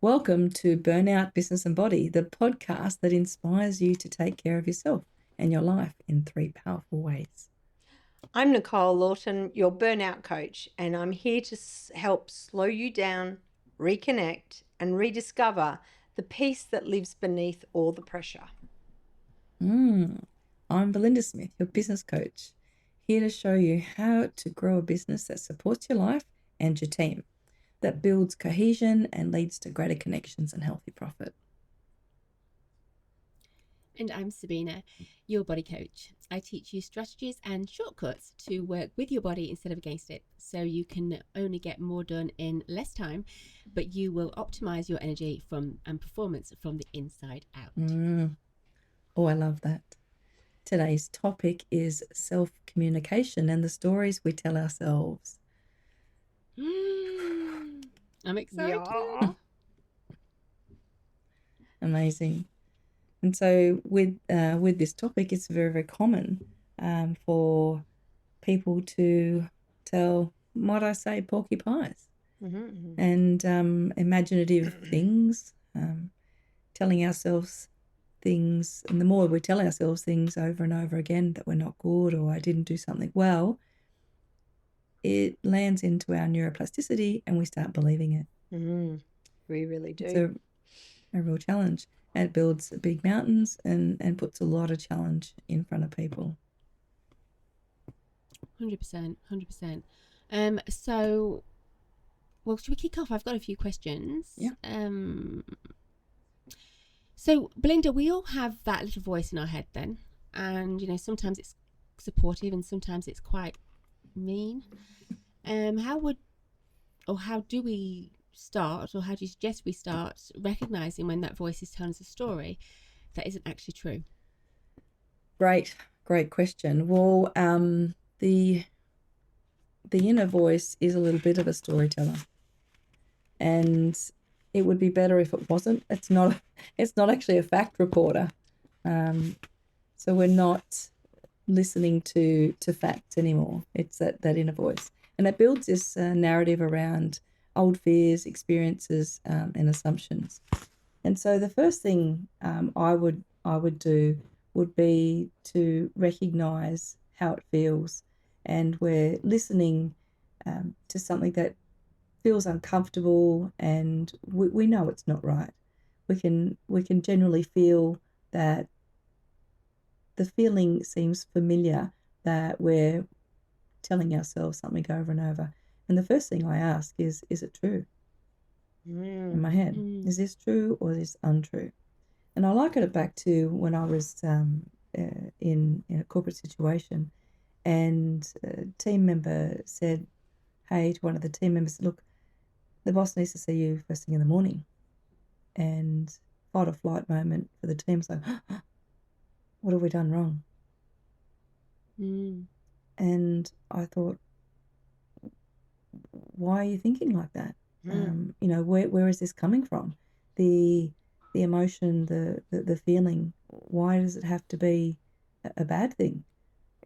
Welcome to Burnout, Business and Body, the podcast that inspires you to take care of yourself and your life in 3 powerful ways. I'm Nicole Lawton, your burnout coach, and I'm here to help slow you down, reconnect, and rediscover the peace that lives beneath all the pressure. I'm Belinda Smith, your business coach, here to show you how to grow a business that supports your life and your team, that builds cohesion and leads to greater connections and healthy profit. And I'm Sabina, your body coach. I teach you strategies and shortcuts to work with your body instead of against it, so you can only get more done in less time, but you will optimize your energy and performance from the inside out. Oh, I love that. Today's topic is self-communication and the stories we tell ourselves. I'm excited. Yeah. Amazing. And so with this topic, it's very, very common for people to tell, might I say, porcupines and imaginative things, telling ourselves things. And the more we tell ourselves things over and over again that we're not good or I didn't do something well, it lands into our neuroplasticity and we start believing it. We really do. It's a real challenge. And it builds big mountains and puts a lot of challenge in front of people. 100%. So, well, should we kick off? I've got a few questions. Yeah. So, Belinda, we all have that little voice in our head then. And, sometimes it's supportive and sometimes it's quite mean. How do we start, or how do you suggest we start recognizing when that voice is telling us a story that isn't actually true? Great question. Well, the inner voice is a little bit of a storyteller, and it would be better if it wasn't. It's not actually a fact reporter. So we're not listening to facts anymore. It's that inner voice, and it builds this narrative around old fears, experiences, and assumptions. And so the first thing I would do would be to recognize how it feels, and we're listening to something that feels uncomfortable, and we know it's not right. We can generally feel that the feeling seems familiar, that we're telling ourselves something over and over. And the first thing I ask is it true? In my head, is this true or is this untrue? And I liken it back to when I was in a corporate situation, and a team member said, hey, to one of the team members, look, the boss needs to see you first thing in the morning. And fight or flight moment for the team. So, what have we done wrong? And I thought, why are you thinking like that? Where is this coming from? The emotion, the feeling. Why does it have to be a bad thing?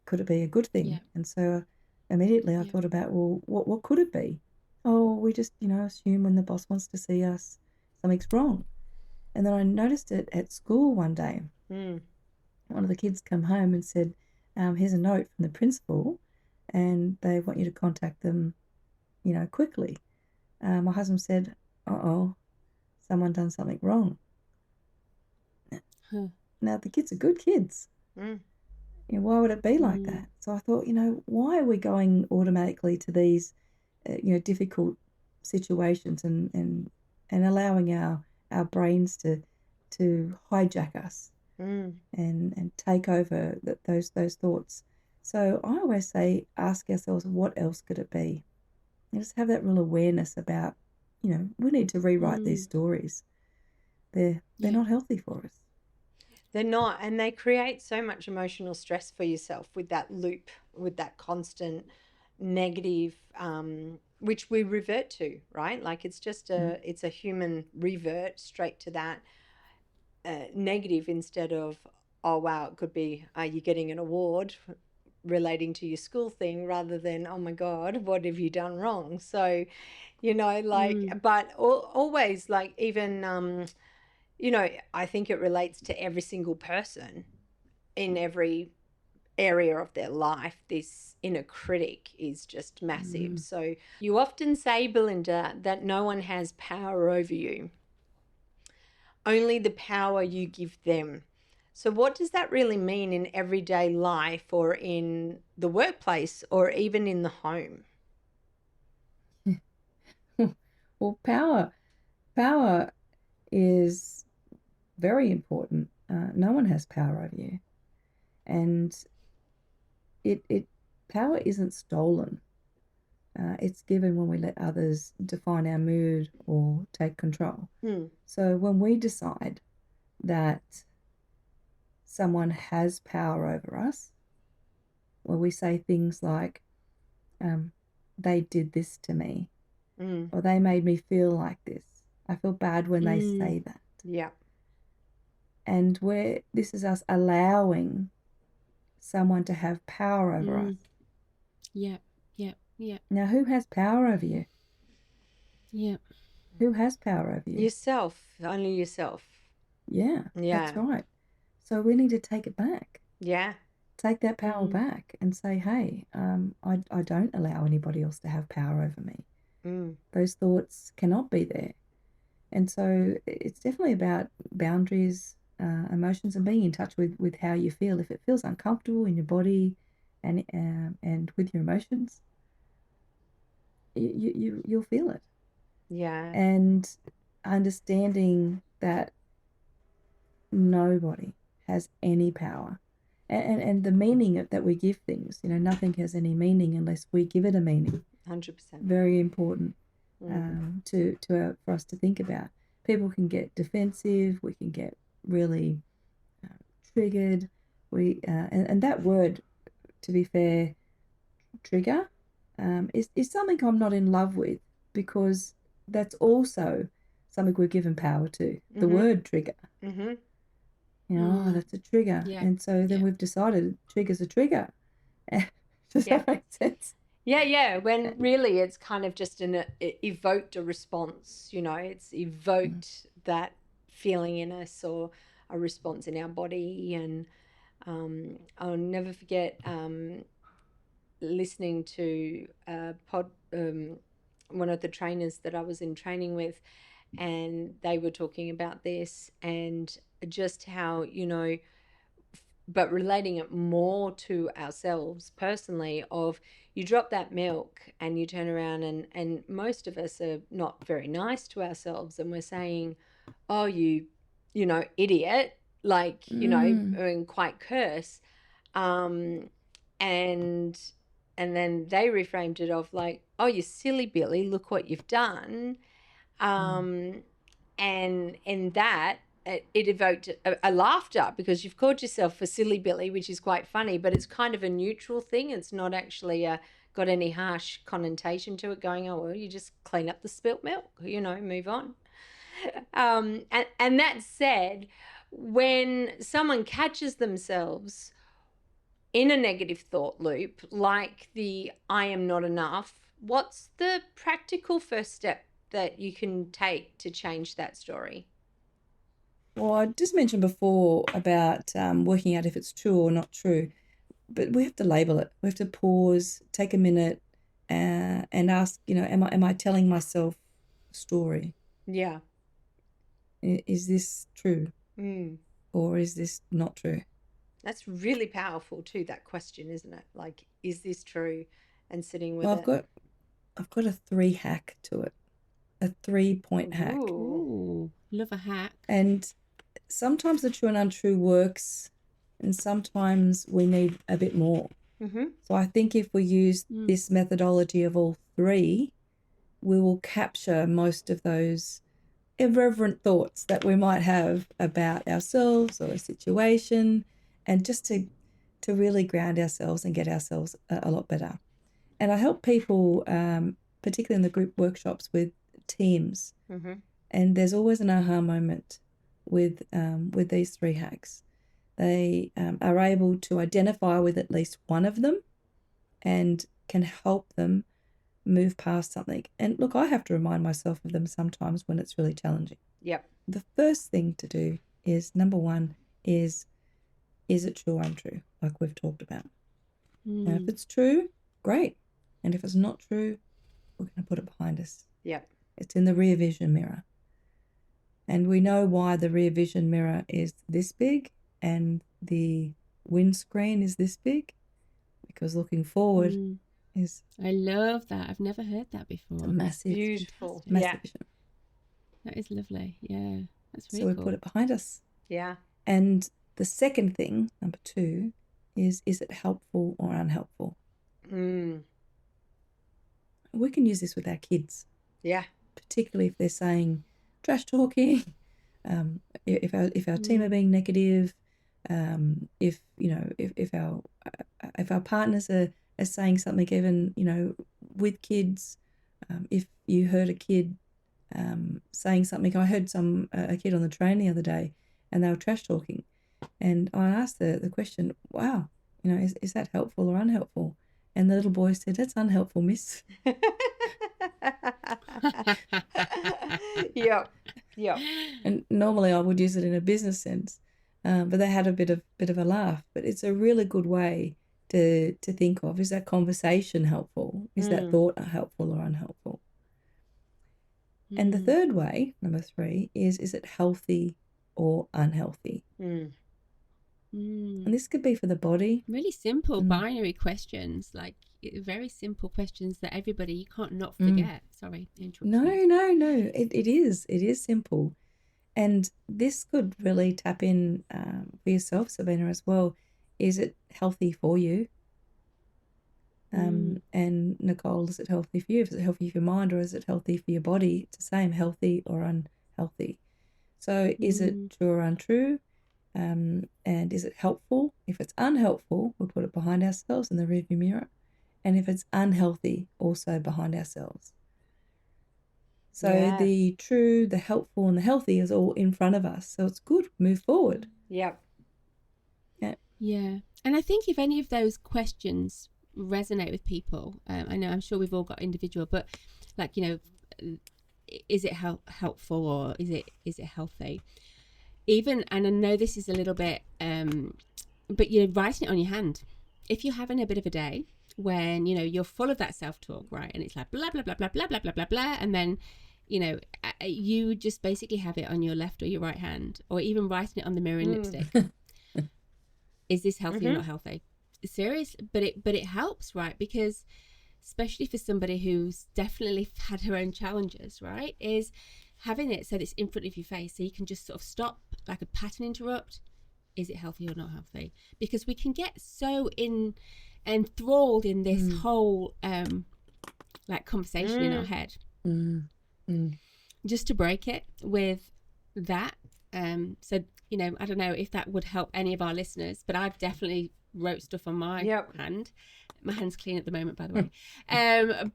Could it be a good thing? Yeah. And so immediately I thought about, well, what could it be? Oh, we just assume when the boss wants to see us, something's wrong. And then I noticed it at school one day. One of the kids come home and said, here's a note from the principal, and they want you to contact them, quickly. My husband said, someone done something wrong. Now, the kids are good kids. Why would it be like that? So I thought, why are we going automatically to these, difficult situations and allowing our brains to hijack us and take over those thoughts. So I always say, ask ourselves, what else could it be? And just have that real awareness about, we need to rewrite these stories. They're not healthy for us. They're not, and they create so much emotional stress for yourself with that loop, with that constant negative, which we revert to, right? Like it's just it's a human revert straight to that negative, instead of, oh wow, it could be you're getting an award relating to your school thing, rather than, oh my God, what have you done wrong? So you know, like, but always, like, even, you know, I think it relates to every single person in every area of their life. This inner critic is just massive. So you often say, Belinda, that no one has power over you, only the power you give them. So what does that really mean in everyday life, or in the workplace, or even in the home? Well, power is very important. No one has power over you, and it power isn't stolen. It's given when we let others define our mood or take control. So when we decide that someone has power over us, when we say things like, they did this to me, or they made me feel like this. I feel bad when they say that. Yeah. And this is us allowing someone to have power over us. Yeah. Now, who has power over you? Yeah. Who has power over you? Yourself, only yourself. Yeah, Yeah. that's right. So we need to take it back. Yeah. Take that power back and say, hey, I don't allow anybody else to have power over me. Those thoughts cannot be there. And so it's definitely about boundaries, emotions, and being in touch with how you feel. If it feels uncomfortable in your body and with your emotions, you'll feel it. Yeah. And understanding that nobody has any power. And the meaning that we give things, nothing has any meaning unless we give it a meaning. 100%. Very important for us to think about. People can get defensive. We can get really triggered. And that word, to be fair, trigger, is something I'm not in love with, because that's also something we're given power to. The word trigger. That's a trigger. Yeah. And so then we've decided trigger's a trigger. Does that make sense? Yeah. When really it's kind of just it evoked a response, it's evoked that feeling in us, or a response in our body. And I'll never forget listening to one of the trainers that I was in training with, and they were talking about this, and just how, but relating it more to ourselves personally, of you drop that milk and you turn around, and most of us are not very nice to ourselves, and we're saying, oh, you idiot, like, and quite curse. And then they reframed it of like, oh, you silly Billy, look what you've done. And in that, it evoked a laughter, because you've called yourself a silly Billy, which is quite funny, but it's kind of a neutral thing. It's not actually got any harsh connotation to it, going, oh, well, you just clean up the spilt milk, move on. And that said, when someone catches themselves in a negative thought loop, like the I am not enough, what's the practical first step that you can take to change that story? Well, I just mentioned before about working out if it's true or not true, but we have to label it. We have to pause, take a minute, and ask, am I telling myself a story? Yeah. Is this true? Or is this not true? That's really powerful too, that question, isn't it? Like, is this true? And sitting with Well, I've got a 3 hack to it. A 3-point hack. Ooh, love a hack. And sometimes the true and untrue works, and sometimes we need a bit more. So I think if we use this methodology of all 3, we will capture most of those irreverent thoughts that we might have about ourselves or a situation, and just to really ground ourselves and get ourselves a lot better. And I help people, particularly in the group workshops, with teams. And there's always an aha moment with these 3 hacks. They are able to identify with at least one of them, and can help them move past something. And look, I have to remind myself of them sometimes when it's really challenging. Yep. The first thing to do is, number one, is it true or untrue, like we've talked about. Now, if it's true, great. And if it's not true, we're going to put it behind us. Yep. It's in the rear vision mirror. And we know why the rear vision mirror is this big and the windscreen is this big, because looking forward is I love that. I've never heard that a before. massive, Beautiful. massive Yeah. vision. That is lovely. Yeah, that's So really we cool. put it behind us. Yeah. And the second thing, number two, is it helpful or unhelpful? We can use this with our kids. Yeah. Particularly if they're saying trash talking, if our team are being negative, if our partners are saying something, even with kids, if you heard a kid saying something. I heard a kid on the train the other day, and they were trash talking, and I asked the question, wow, is that helpful or unhelpful? And the little boy said, that's unhelpful, miss. Yep. And normally I would use it in a business sense, but they had a bit of a laugh. But it's a really good way to think of, is that conversation helpful? Is that thought helpful or unhelpful? And the third way, number three, is it healthy or unhealthy? And this could be for the body. Really simple binary questions, like very simple questions that everybody, you can't not forget. Sorry, No. It is simple. And this could really tap in for yourself, Sabina, as well. Is it healthy for you? And Nicole, is it healthy for you? Is it healthy for your mind, or is it healthy for your body? It's the same, healthy or unhealthy. So is it true or untrue? And is it helpful? If it's unhelpful, we'll put it behind ourselves in the rearview mirror. And if it's unhealthy, also behind ourselves. So the true, the helpful, and the healthy is all in front of us. So it's good. Move forward. Yep. Yeah. And I think if any of those questions resonate with people, I'm sure we've all got individual, but like, is it helpful or is it healthy? Even, and I know this is a little bit, but you're writing it on your hand. If you're having a bit of a day when, you're full of that self-talk, right? And it's like, blah, blah, blah, blah, blah, blah, blah, blah, blah. And then, you just basically have it on your left or your right hand, or even writing it on the mirror in lipstick. Is this healthy or not healthy? Serious, but it helps, right? Because especially for somebody who's definitely had her own challenges, right? Is having it so that it's in front of your face, so you can just sort of stop, like a pattern interrupt. Is it healthy or not healthy? Because we can get so enthralled in this whole like conversation in our head. Just to break it with that. So I don't know if that would help any of our listeners, but I've definitely wrote stuff on my hand. My hand's clean at the moment, by the way.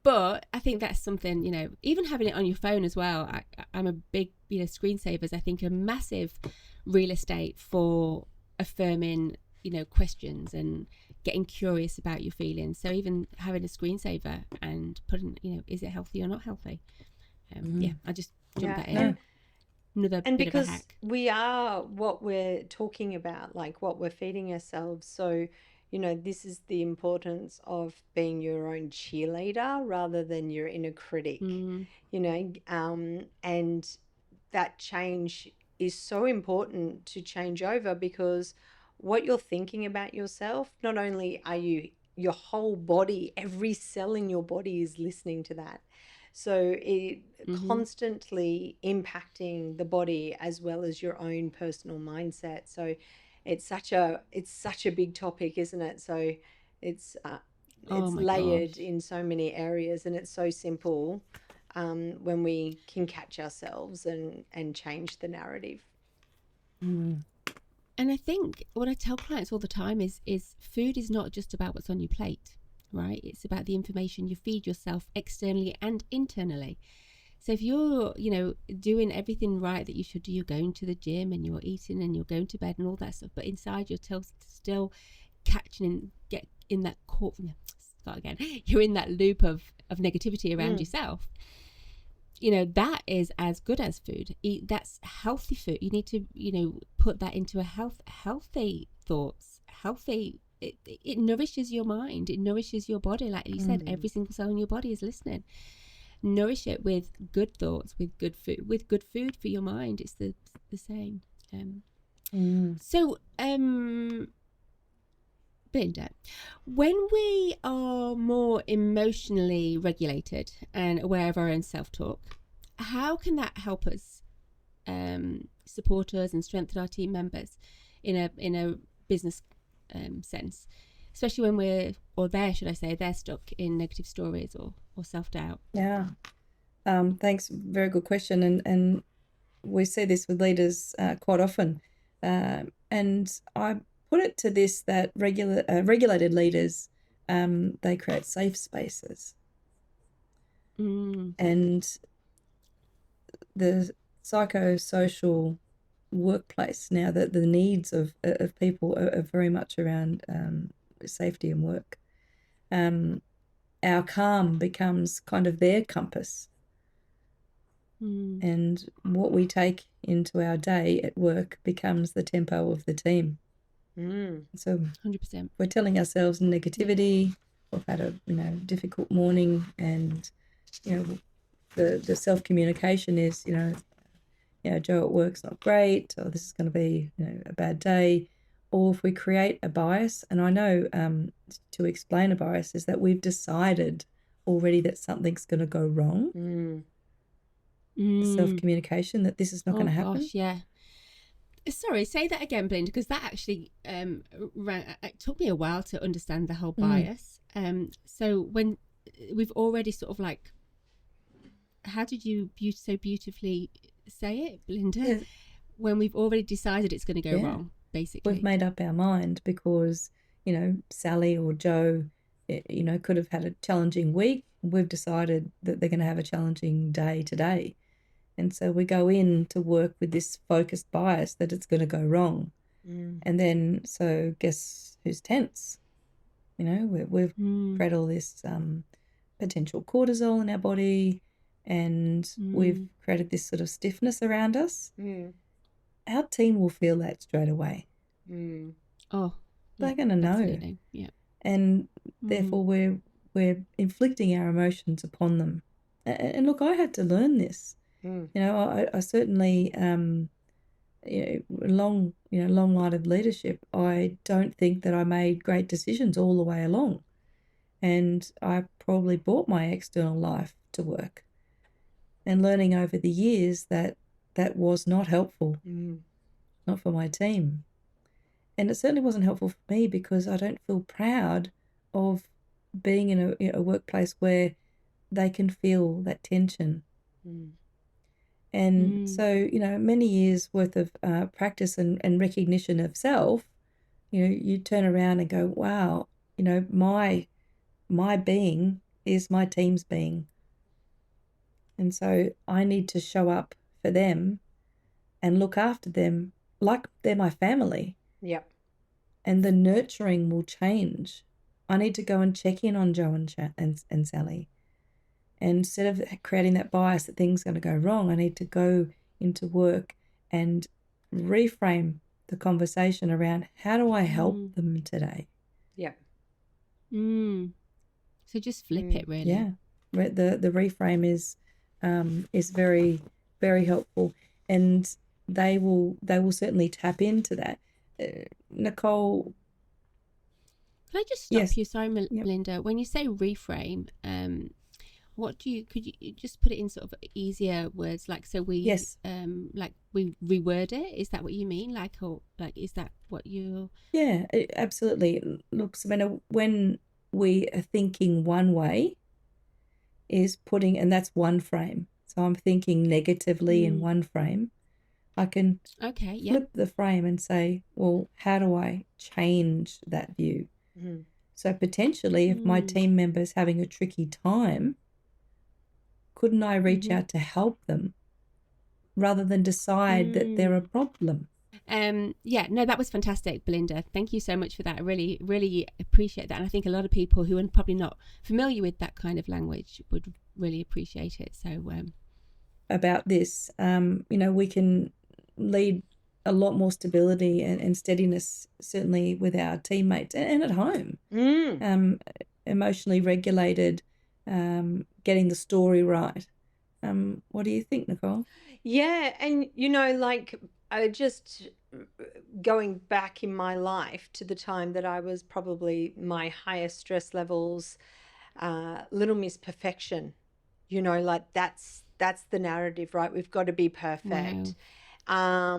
But I think that's something, even having it on your phone as well. I'm a big, screensavers, I think, a massive real estate for affirming, questions and getting curious about your feelings. So even having a screensaver and putting, is it healthy or not healthy? Yeah, I just jumped that in. Another and bit because of a hack. we are what we're talking about, like what we're feeding ourselves. So, this is the importance of being your own cheerleader rather than your inner critic, and that change is so important to change over, because what you're thinking about yourself, not only are your whole body, every cell in your body is listening to that. So it constantly impacting the body as well as your own personal mindset. So it's such a big topic, isn't it? So it's layered in so many areas, and it's so simple when we can catch ourselves and change the narrative. And I think what I tell clients all the time is food is not just about what's on your plate, right? It's about the information you feed yourself externally and internally. So if you're, doing everything right that you should do, you're going to the gym and you're eating and you're going to bed and all that stuff, but inside you're still catching and get in that start again. You're in that loop of negativity around yourself. You know, that is as good as food. That's healthy food. You need to, you know, put that into a healthy thoughts, healthy. It nourishes your mind. It nourishes your body. Like you said, every single cell in your body is listening. Nourish it with good thoughts, with good food for your mind. It's the same. So, Belinda, when we are more emotionally regulated and aware of our own self-talk, how can that help us support us and strengthen our team members in a business sense, especially when they're stuck in negative stories or self-doubt? Yeah. Thanks. Very good question. And we see this with leaders quite often. And I put it to this, that regulated leaders, they create safe spaces. And the psychosocial workplace now, that the needs of people are very much around safety and work. Our calm becomes kind of their compass. And what we take into our day at work becomes the tempo of the team. So 100%. we're telling ourselves negativity. We've had a difficult morning, and the self-communication is Joe at work's not great, or this is going to be a bad day. Or if we create a bias, and I know to explain a bias is that we've decided already that something's going to go wrong. Self-communication, that this is not going to happen. Gosh, yeah. Sorry, say that again, Belinda, because that actually it took me a while to understand the whole bias. So when we've already sort of like, how did you so beautifully say it, Belinda? Yeah. When we've already decided it's going to go wrong, basically. We've made up our mind because, Sally or Joe, could have had a challenging week. We've decided that they're going to have a challenging day today. And so we go in to work with this focused bias that it's going to go wrong. And then, so guess who's tense? We've created all this potential cortisol in our body, and we've created this sort of stiffness around us. Our team will feel that straight away. Oh, they're going to know. Absolutely. Yeah. And therefore we're inflicting our emotions upon them. And look, I had to learn this. I certainly, long line of leadership, I don't think that I made great decisions all the way along. And I probably brought my external life to work. And learning over the years that was not helpful, not for my team. And it certainly wasn't helpful for me, because I don't feel proud of being in a workplace where they can feel that tension. And so, many years worth of practice and recognition of self, you turn around and go, wow, my being is my team's being. And so I need to show up for them and look after them like they're my family. Yep. And the nurturing will change. I need to go and check in on Joe and Sally. And instead of creating that bias that things are going to go wrong, I need to go into work and reframe the conversation around, how do I help them today? Yeah. So just flip it, really. Yeah. The reframe is very, very helpful, and they will certainly tap into that. Nicole, can I just stop yes. you? Sorry, Yep. Melinda. When you say reframe, could you just put it in sort of easier words? Like, so we, yes. Like we reword it. Is that what you mean? Is that what you? Yeah, absolutely. Look, Sabina, when we are thinking one way, is putting, and that's one frame. So I'm thinking negatively in one frame. I can flip the frame and say, well, how do I change that view? So potentially, if my team member's having a tricky time, couldn't I reach out to help them rather than decide that they're a problem? Yeah, no, that was fantastic, Belinda. Thank you so much for that. I really, really appreciate that. And I think a lot of people who are probably not familiar with that kind of language would really appreciate it. So, about this, we can lead a lot more stability and steadiness, certainly with our teammates and at home. Emotionally regulated, getting the story right. What do you think, Nicole? Yeah, and like just going back in my life to the time that I was probably my highest stress levels, Little Miss Perfection. Like that's the narrative, right? We've got to be perfect. Wow.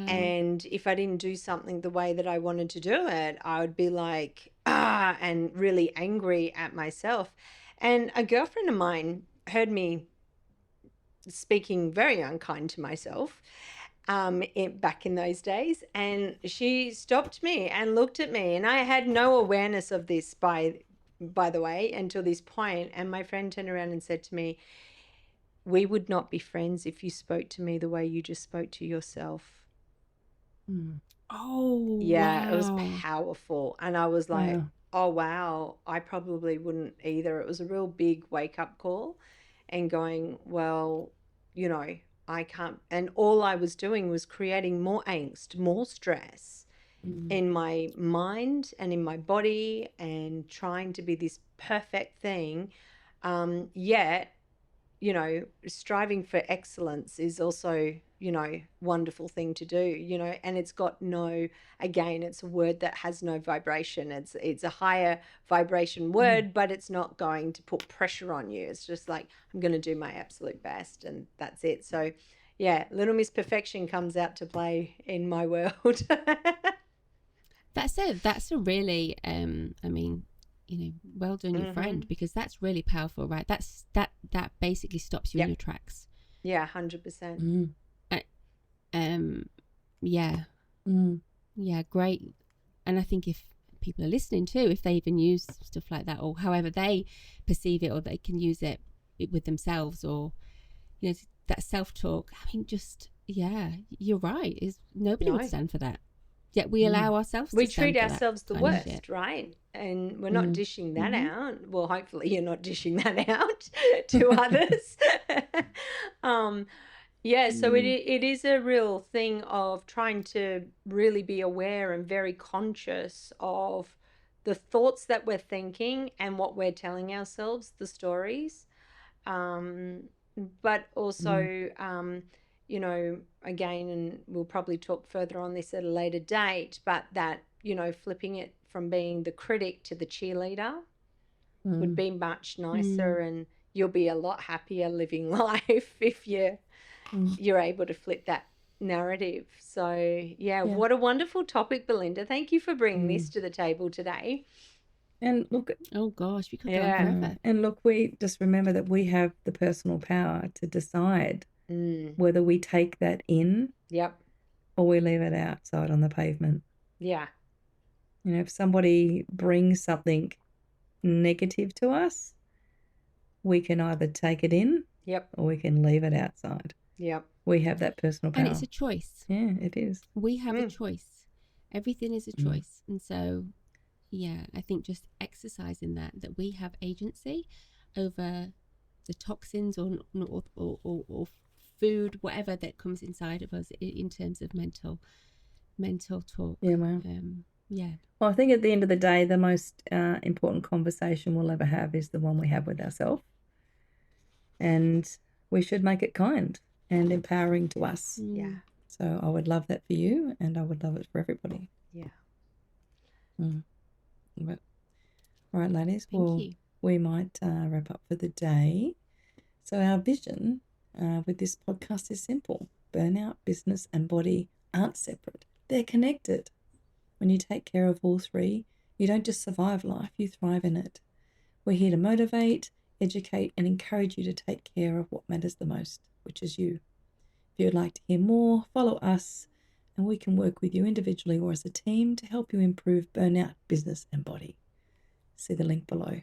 And if I didn't do something the way that I wanted to do it, I would be like, and really angry at myself. And a girlfriend of mine heard me speaking very unkind to myself back in those days, and she stopped me and looked at me, and I had no awareness of this by the way until this point. And my friend turned around and said to me, we would not be friends if you spoke to me the way you just spoke to yourself. Oh, Yeah, wow. it was powerful. And I was like, Wow. oh, wow, I probably wouldn't either. It was a real big wake up call and going, well, I can't. And all I was doing was creating more angst, more stress in my mind and in my body, and trying to be this perfect thing. Yet, striving for excellence is also, wonderful thing to do, and it's got again, it's a word that has no vibration. It's a higher vibration word, but it's not going to put pressure on you. It's just like, I'm going to do my absolute best, and that's it. So yeah, Little Miss Perfection comes out to play in my world. That's a really, I mean, well done, your friend, because that's really powerful, right? That basically stops you in your tracks. Yeah, 100%. Yeah. Yeah, great. And I think if people are listening too, if they even use stuff like that, or however they perceive it, or they can use it with themselves, or that self-talk, I mean, just, yeah, you're right, is nobody would stand for that. Yet we allow ourselves We to stand treat for ourselves the that kind of worst, shit. right? And we're not dishing that out. Well, hopefully you're not dishing that out to others. Yeah, so it is a real thing of trying to really be aware and very conscious of the thoughts that we're thinking and what we're telling ourselves, the stories. But also, again, and we'll probably talk further on this at a later date, but that, flipping it from being the critic to the cheerleader would be much nicer, and you'll be a lot happier living life if you're able to flip that narrative. So yeah, what a wonderful topic, Belinda. Thank you for bringing this to the table today. And look, oh gosh, we could go on forever. And look, we just remember that we have the personal power to decide whether we take that in, or we leave it outside on the pavement. Yeah. If somebody brings something negative to us, we can either take it in, or we can leave it outside. We have that personal power. And it's a choice. Yeah, it is. We have a choice. Everything is a choice. And so, yeah, I think just exercising that we have agency over the toxins or food, whatever that comes inside of us in terms of mental talk. Yeah, wow. Yeah. Well, I think at the end of the day, the most important conversation we'll ever have is the one we have with ourselves. And we should make it kind and empowering to us. Yeah. So I would love that for you, and I would love it for everybody. Yeah. But, all right, ladies. Thank you. We might wrap up for the day. So our vision with this podcast is simple. Burnout, business, and body aren't separate. They're connected. When you take care of all three, you don't just survive life, you thrive in it. We're here to motivate, educate, and encourage you to take care of what matters the most, which is you. If you would like to hear more, follow us, and we can work with you individually or as a team to help you improve burnout, business, and body. See the link below.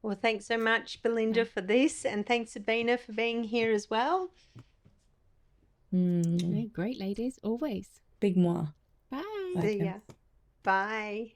Well, thanks so much, Belinda, for this, and thanks, Sabina, for being here as well. Mm. No, great, ladies, always. Big moi. Bye. Bye, See Kim. ya. Bye.